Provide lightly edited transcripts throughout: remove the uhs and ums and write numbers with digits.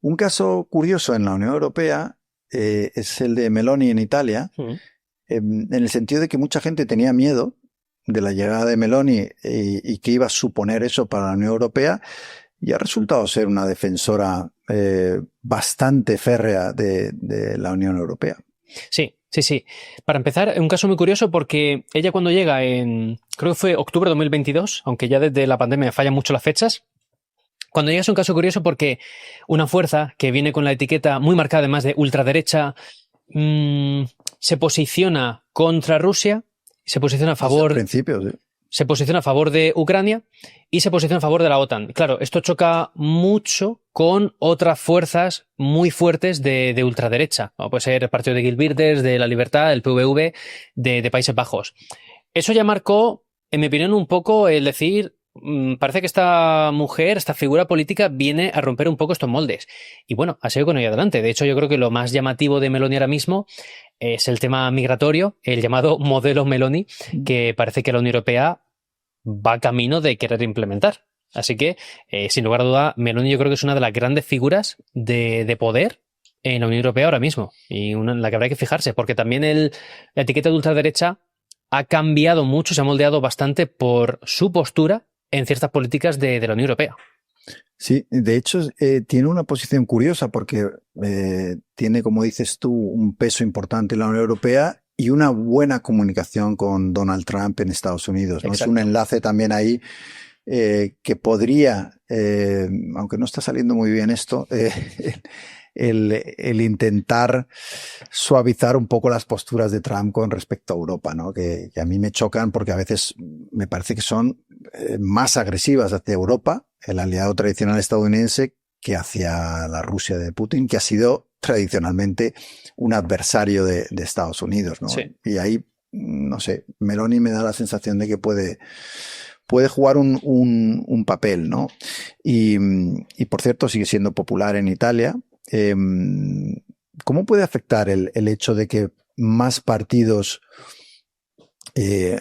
Un caso curioso en la Unión Europea es el de Meloni en Italia, en el sentido de que mucha gente tenía miedo de la llegada de Meloni y que iba a suponer eso para la Unión Europea, y ha resultado ser una defensora bastante férrea de la Unión Europea. Sí, sí, sí. Para empezar, un caso muy curioso porque ella cuando llega creo que fue octubre de 2022, aunque ya desde la pandemia fallan mucho las fechas, cuando llega es un caso curioso porque una fuerza que viene con la etiqueta muy marcada además de ultraderecha se posiciona contra Rusia, se posiciona a favor... Desde el principio, sí. Se posiciona a favor de Ucrania y se posiciona a favor de la OTAN. Claro, esto choca mucho con otras fuerzas muy fuertes de ultraderecha, como puede ser el partido de Geert Wilders, de La Libertad, el PVV, de Países Bajos. Eso ya marcó, en mi opinión, un poco el decir, parece que esta mujer, esta figura política, viene a romper un poco estos moldes. Y bueno, ha seguido con ello adelante. De hecho, yo creo que lo más llamativo de Meloni ahora mismo es el tema migratorio, el llamado modelo Meloni, que parece que la Unión Europea va camino de querer implementar. Así que, sin lugar a duda, Meloni yo creo que es una de las grandes figuras de poder en la Unión Europea ahora mismo y una en la que habrá que fijarse, porque también la etiqueta de ultraderecha ha cambiado mucho, se ha moldeado bastante por su postura en ciertas políticas de la Unión Europea. Sí, de hecho tiene una posición curiosa porque tiene, como dices tú, un peso importante en la Unión Europea y una buena comunicación con Donald Trump en Estados Unidos, ¿no? Es un enlace también ahí que podría, aunque no está saliendo muy bien esto, el intentar suavizar un poco las posturas de Trump con respecto a Europa, ¿no? Que a mí me chocan porque a veces me parece que son más agresivas hacia Europa, el aliado tradicional estadounidense, que hacia la Rusia de Putin, que ha sido tradicionalmente un adversario de Estados Unidos, ¿no? Sí. Y ahí, no sé, Meloni me da la sensación de que puede jugar un papel, ¿no? Y por cierto, sigue siendo popular en Italia. ¿Cómo puede afectar el hecho de que más partidos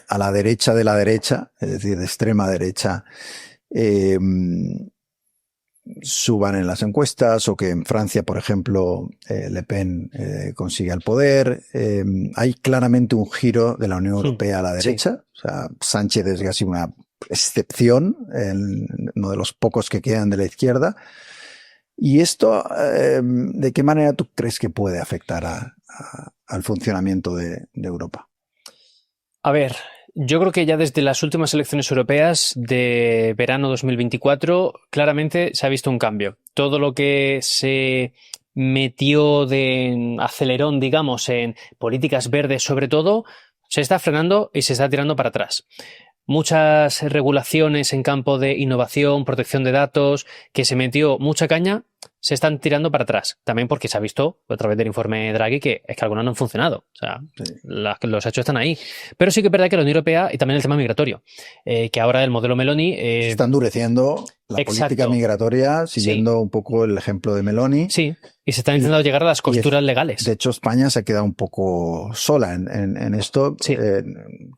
a la derecha de la derecha, es decir, de extrema derecha, suban en las encuestas, o que en Francia, por ejemplo, Le Pen consiga el poder? Hay claramente un giro de la Unión Europea a la derecha. Sí. O sea, Sánchez es casi una excepción, uno de los pocos que quedan de la izquierda. ¿Y esto, de qué manera tú crees que puede afectar al funcionamiento de Europa? A ver, yo creo que ya desde las últimas elecciones europeas de verano 2024 claramente se ha visto un cambio. Todo lo que se metió de acelerón, digamos, en políticas verdes sobre todo, se está frenando y se está tirando para atrás. Muchas regulaciones en campo de innovación, protección de datos, que se metió mucha caña, se están tirando para atrás. También porque se ha visto, a través del informe Draghi, que es que algunas no han funcionado. O sea, sí, los hechos están ahí. Pero sí que es verdad que la Unión Europea, y también el tema migratorio, que ahora el modelo Meloni... se está endureciendo la política migratoria, siguiendo un poco el ejemplo de Meloni. Sí, y se están intentando llegar a las costuras legales. De hecho, España se ha quedado un poco sola en esto, sí,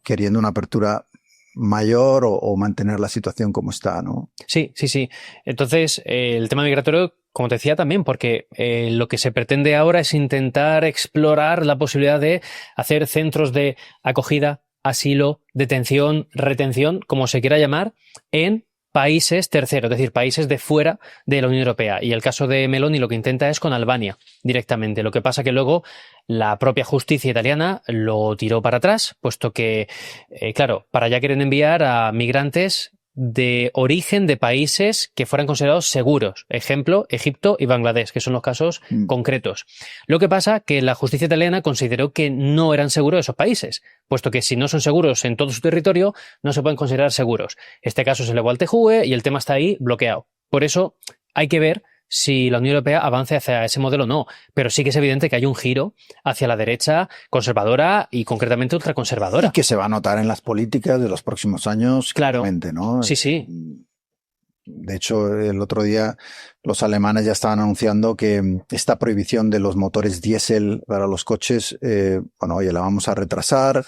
queriendo una apertura mayor o mantener la situación como está, ¿no? Sí, sí, sí. Entonces, el tema migratorio, como te decía también, porque lo que se pretende ahora es intentar explorar la posibilidad de hacer centros de acogida, asilo, detención, retención, como se quiera llamar, en países terceros, es decir, países de fuera de la Unión Europea. Y el caso de Meloni lo que intenta es con Albania directamente. Lo que pasa que luego la propia justicia italiana lo tiró para atrás, puesto que, claro, para allá quieren enviar a migrantes de origen de países que fueran considerados seguros. Ejemplo, Egipto y Bangladesh, que son los casos concretos. Lo que pasa que la justicia italiana consideró que no eran seguros esos países, puesto que si no son seguros en todo su territorio, no se pueden considerar seguros. Este caso se elevó al TJUE y el tema está ahí bloqueado. Por eso hay que ver si la Unión Europea avance hacia ese modelo o no, pero sí que es evidente que hay un giro hacia la derecha conservadora y concretamente ultraconservadora. Y que se va a notar en las políticas de los próximos años, claro, claramente, ¿no? Sí, sí. De hecho, el otro día los alemanes ya estaban anunciando que esta prohibición de los motores diésel para los coches, bueno, oye, la vamos a retrasar.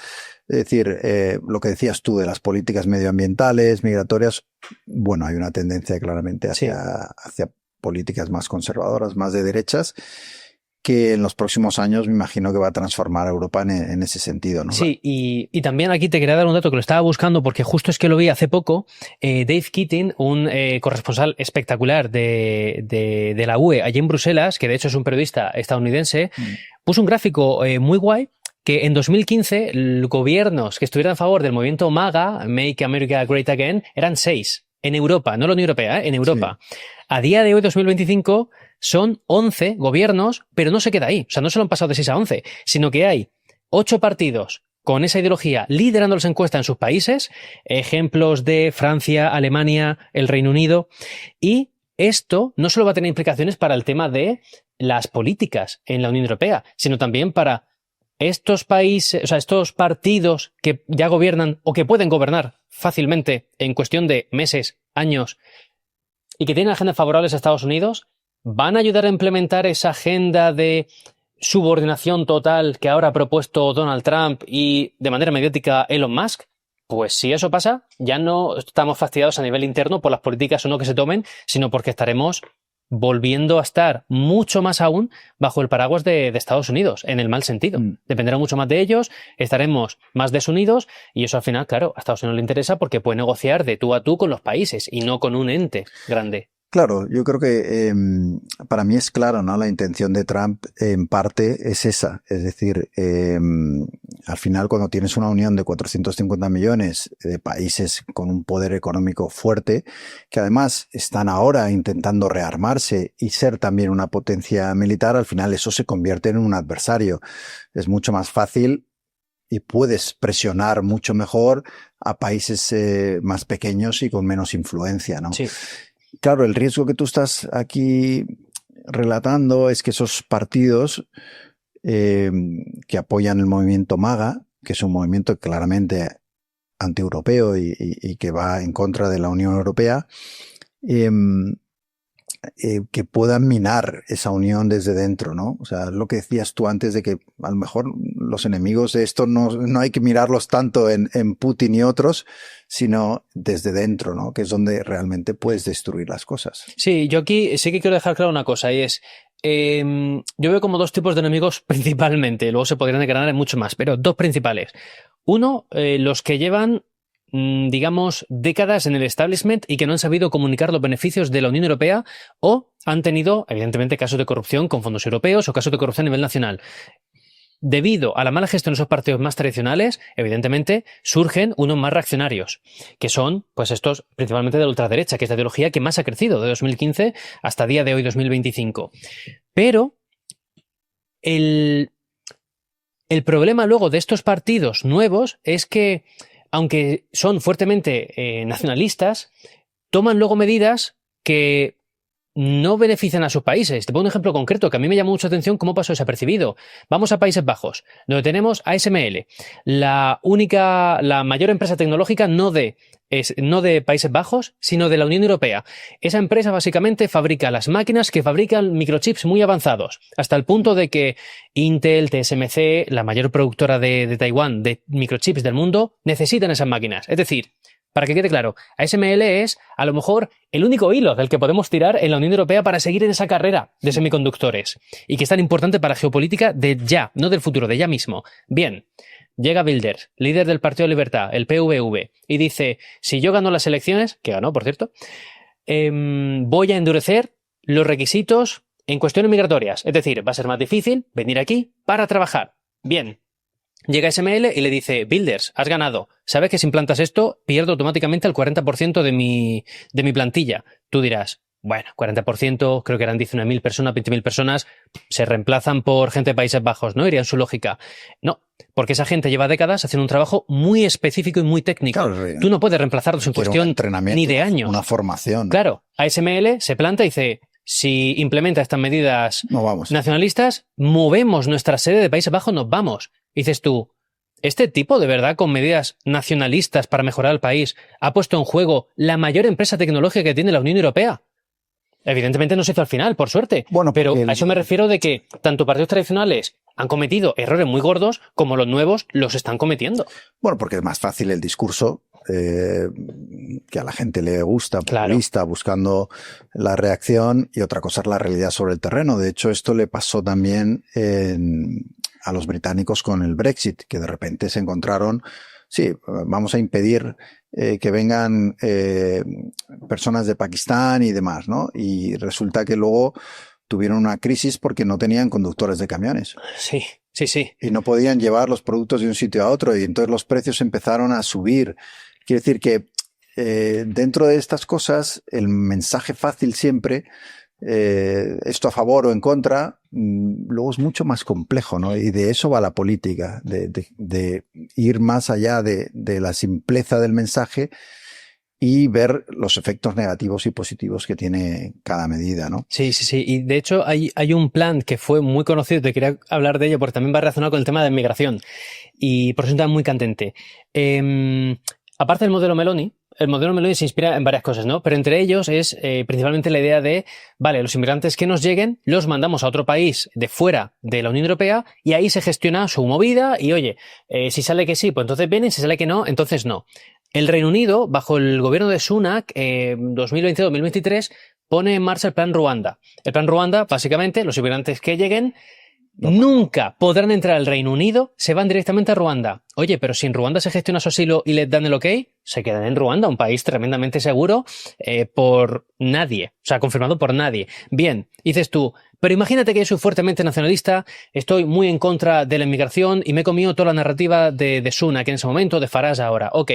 Es decir, lo que decías tú de las políticas medioambientales, migratorias, bueno, hay una tendencia claramente hacia políticas más conservadoras, más de derechas, que en los próximos años me imagino que va a transformar a Europa en ese sentido, ¿no? Sí, y también aquí te quería dar un dato que lo estaba buscando porque justo es que lo vi hace poco. Dave Keating, un corresponsal espectacular de la UE allí en Bruselas, que de hecho es un periodista estadounidense, puso un gráfico muy guay que en 2015 los gobiernos que estuvieran a favor del movimiento MAGA, Make America Great Again, eran 6 en Europa, no la Unión Europea, en Europa. Sí. A día de hoy, 2025, son 11 gobiernos, pero no se queda ahí. O sea, no se lo han pasado de 6 a 11, sino que hay 8 partidos con esa ideología liderando las encuestas en sus países, ejemplos de Francia, Alemania, el Reino Unido, y esto no solo va a tener implicaciones para el tema de las políticas en la Unión Europea, sino también para estos países, o sea, estos partidos que ya gobiernan o que pueden gobernar fácilmente en cuestión de meses, años, y que tienen agendas favorables a Estados Unidos, van a ayudar a implementar esa agenda de subordinación total que ahora ha propuesto Donald Trump y de manera mediática Elon Musk. Pues si eso pasa, ya no estamos fastidiados a nivel interno por las políticas o no que se tomen, sino porque estaremos volviendo a estar mucho más aún bajo el paraguas de Estados Unidos, en el mal sentido. Dependerá mucho más de ellos, estaremos más desunidos y eso al final, claro, a Estados Unidos le interesa porque puede negociar de tú a tú con los países y no con un ente grande. Claro, yo creo que para mí es claro, ¿no? La intención de Trump en parte es esa. Es decir, al final cuando tienes una unión de 450 millones de países con un poder económico fuerte, que además están ahora intentando rearmarse y ser también una potencia militar, al final eso se convierte en un adversario. Es mucho más fácil y puedes presionar mucho mejor a países más pequeños y con menos influencia, ¿no? Sí. Claro, el riesgo que tú estás aquí relatando es que esos partidos que apoyan el movimiento MAGA, que es un movimiento claramente antieuropeo y que va en contra de la Unión Europea, que puedan minar esa unión desde dentro, ¿no? O sea, lo que decías tú antes de que a lo mejor los enemigos de esto no hay que mirarlos tanto en Putin y otros, sino desde dentro, ¿no? Que es donde realmente puedes destruir las cosas. Sí, yo aquí sí que quiero dejar claro una cosa y es, yo veo como 2 tipos de enemigos principalmente, luego se podrían engranar en mucho más, pero 2 principales. Uno, los que llevan digamos, décadas en el establishment y que no han sabido comunicar los beneficios de la Unión Europea o han tenido, evidentemente, casos de corrupción con fondos europeos o casos de corrupción a nivel nacional. Debido a la mala gestión de esos partidos más tradicionales, evidentemente, surgen unos más reaccionarios, que son, pues estos, principalmente de la ultraderecha, que es la ideología que más ha crecido de 2015 hasta día de hoy, 2025. Pero el problema luego de estos partidos nuevos es que aunque son fuertemente nacionalistas, toman luego medidas que no benefician a sus países. Te pongo un ejemplo concreto que a mí me llamó mucha atención cómo pasó desapercibido. Vamos a Países Bajos, donde tenemos ASML, la mayor empresa tecnológica no de Países Bajos, sino de la Unión Europea. Esa empresa básicamente fabrica las máquinas que fabrican microchips muy avanzados, hasta el punto de que Intel, TSMC, la mayor productora de Taiwán de microchips del mundo, necesitan esas máquinas. Es decir, para que quede claro, ASML es a lo mejor el único hilo del que podemos tirar en la Unión Europea para seguir en esa carrera de semiconductores y que es tan importante para la geopolítica de ya, no del futuro, de ya mismo. Bien, llega Wilders, líder del Partido de Libertad, el PVV, y dice, si yo gano las elecciones, que ganó, por cierto, voy a endurecer los requisitos en cuestiones migratorias. Es decir, va a ser más difícil venir aquí para trabajar. Bien. Llega SML y le dice, Wilders, has ganado. Sabes que si implantas esto, pierdo automáticamente el 40% de mi plantilla. Tú dirás, bueno, 40%, creo que eran 19.000 personas, 20.000 personas, se reemplazan por gente de Países Bajos, ¿no? Iría en su lógica. No, porque esa gente lleva décadas haciendo un trabajo muy específico y muy técnico. Claro, tú no puedes reemplazarlos en cuestión ni de años. Una formación. Claro, ASML se planta y dice, si implementa estas medidas nacionalistas, movemos nuestra sede de Países Bajos, nos vamos. Y dices tú, ¿este tipo de verdad con medidas nacionalistas para mejorar el país ha puesto en juego la mayor empresa tecnológica que tiene la Unión Europea? Evidentemente no se hizo al final, por suerte. Bueno, pero a eso me refiero de que tanto partidos tradicionales han cometido errores muy gordos como los nuevos los están cometiendo. Bueno, porque es más fácil el discurso que a la gente le gusta, populista, claro, buscando la reacción, y otra cosa es la realidad sobre el terreno. De hecho, esto le pasó también a los británicos con el Brexit, que de repente se encontraron, sí, vamos a impedir que vengan personas de Pakistán y demás, ¿no? Y resulta que luego tuvieron una crisis porque no tenían conductores de camiones. sí, sí, sí. Y no podían llevar los productos de un sitio a otro, y entonces los precios empezaron a subir. Quiere decir que dentro de estas cosas, el mensaje fácil siempre, esto a favor o en contra, luego es mucho más complejo, ¿no? Y de eso va la política, de ir más allá de la simpleza del mensaje y ver los efectos negativos y positivos que tiene cada medida, ¿no? Sí, sí, sí. Y de hecho hay un plan que fue muy conocido, te quería hablar de ello porque también va relacionado con el tema de migración y por eso está muy candente. Aparte del modelo Meloni, el modelo Meloni se inspira en varias cosas, ¿no? Pero entre ellos es principalmente la idea de, vale, los inmigrantes que nos lleguen los mandamos a otro país de fuera de la Unión Europea y ahí se gestiona su movida y, oye, si sale que sí, pues entonces vienen, si sale que no, entonces no. El Reino Unido, bajo el gobierno de Sunak, 2020-2023, pone en marcha el Plan Ruanda. El Plan Ruanda, básicamente, los inmigrantes que lleguen nunca podrán entrar al Reino Unido, se van directamente a Ruanda. Oye, pero si en Ruanda se gestiona su asilo y les dan el ok, se quedan en Ruanda, un país tremendamente seguro por nadie, o sea, confirmado por nadie. Bien, dices tú, pero imagínate que yo soy fuertemente nacionalista, estoy muy en contra de la inmigración y me he comido toda la narrativa de Sunak en ese momento, de Farage ahora. Ok,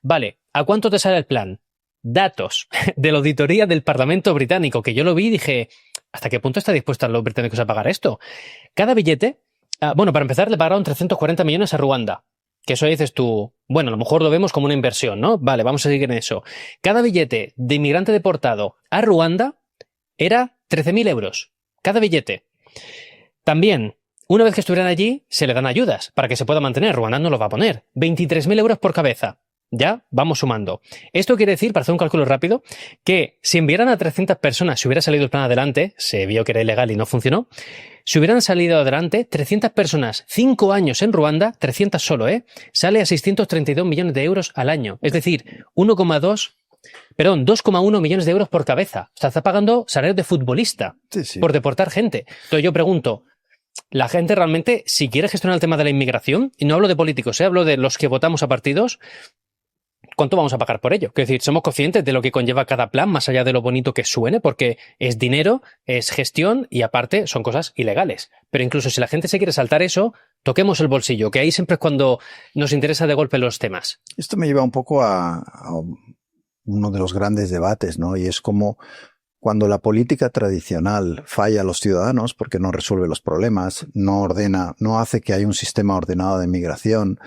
vale, ¿a cuánto te sale el plan? Datos de la auditoría del Parlamento británico, que yo lo vi y dije, ¿hasta qué punto está dispuestos los británicos a pagar esto? Cada billete, bueno, para empezar le pagaron 340 millones a Ruanda, que eso dices tú, bueno, a lo mejor lo vemos como una inversión, ¿no? Vale, vamos a seguir en eso. Cada billete de inmigrante deportado a Ruanda era 13.000 euros, cada billete. También, una vez que estuvieran allí, se le dan ayudas para que se pueda mantener, Ruanda no lo va a poner, 23.000 euros por cabeza. Ya, vamos sumando. Esto quiere decir, para hacer un cálculo rápido, que si enviaran a 300 personas, si hubiera salido el plan adelante, se vio que era ilegal y no funcionó, si hubieran salido adelante, 300 personas, 5 años en Ruanda, 300 solo, sale a 632 millones de euros al año. Es decir, 2,1 millones de euros por cabeza. O sea, está pagando salarios de futbolista por deportar gente. Entonces yo pregunto, la gente realmente, si quiere gestionar el tema de la inmigración, y no hablo de políticos, hablo de los que votamos a partidos, ¿cuánto vamos a pagar por ello? Es decir, somos conscientes de lo que conlleva cada plan, más allá de lo bonito que suene, porque es dinero, es gestión y aparte son cosas ilegales. Pero incluso si la gente se quiere saltar eso, toquemos el bolsillo, que ahí siempre es cuando nos interesa de golpe los temas. Esto me lleva un poco a uno de los grandes debates, ¿no? Y es como cuando la política tradicional falla a los ciudadanos porque no resuelve los problemas, no ordena, no hace que haya un sistema ordenado de migración,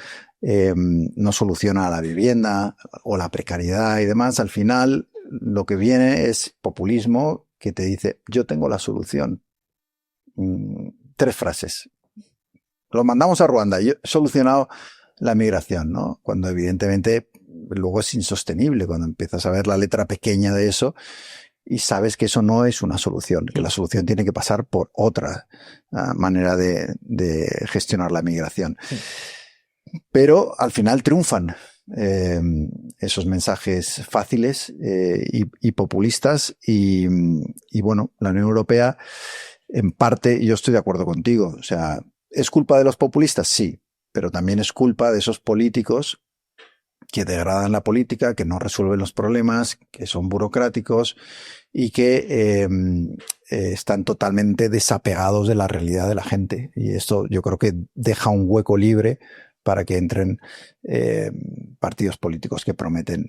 no soluciona la vivienda o la precariedad y demás, al final lo que viene es populismo que te dice, yo tengo la solución. 3 frases. Lo mandamos a Ruanda, yo he solucionado la migración, ¿no? Cuando evidentemente luego es insostenible, cuando empiezas a ver la letra pequeña de eso y sabes que eso no es una solución, que la solución tiene que pasar por otra manera de gestionar la migración. Pero al final triunfan esos mensajes fáciles y populistas y bueno, la Unión Europea en parte, yo estoy de acuerdo contigo, o sea, ¿es culpa de los populistas? Sí, pero también es culpa de esos políticos que degradan la política, que no resuelven los problemas, que son burocráticos y que están totalmente desapegados de la realidad de la gente. Y esto yo creo que deja un hueco libre para que entren partidos políticos que prometen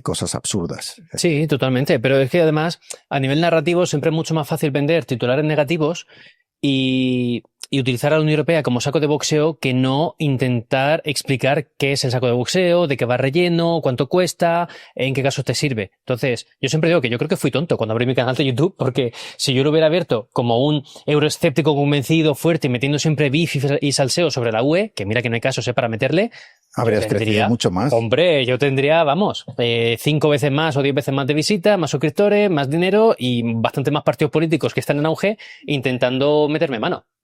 cosas absurdas. Sí, totalmente. Pero es que además, a nivel narrativo, siempre es mucho más fácil vender titulares negativos y utilizar a la Unión Europea como saco de boxeo que no intentar explicar qué es el saco de boxeo, de qué va relleno, cuánto cuesta, en qué casos te sirve. Entonces, yo siempre digo que yo creo que fui tonto cuando abrí mi canal de YouTube, porque si yo lo hubiera abierto como un euroescéptico convencido, fuerte, y metiendo siempre beef y salseo sobre la UE, que mira que no hay casos para meterle, habrías crecido mucho más. Hombre, yo tendría, 5 veces más o 10 veces más de visitas, más suscriptores, más dinero y bastante más partidos políticos que están en auge intentando meterme mano.